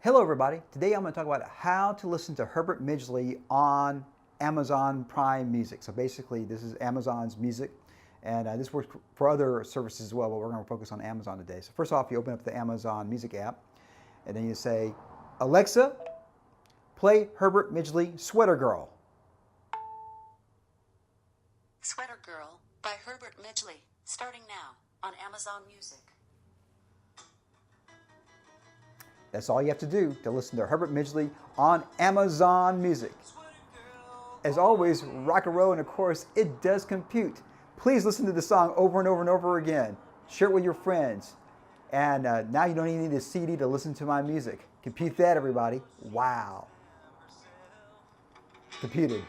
Hello everybody, today I'm going to talk about how to listen to Herbert Midgley on Amazon Prime Music. So basically this is Amazon's music, and this works for other services as well, but we're going to focus on Amazon today. So first off, you open up the Amazon Music app, and then you say, Alexa, play Herbert Midgley, Sweater Girl. Sweater Girl by Herbert Midgley, starting now on Amazon Music. That's all you have to do to listen to Herbert Midgley on Amazon Music. As always, rock and roll, and of course, it does compute. Please listen to the song over and over and over again. Share it with your friends. And now you don't even need a CD to listen to my music. Compute that, everybody. Wow. Computed.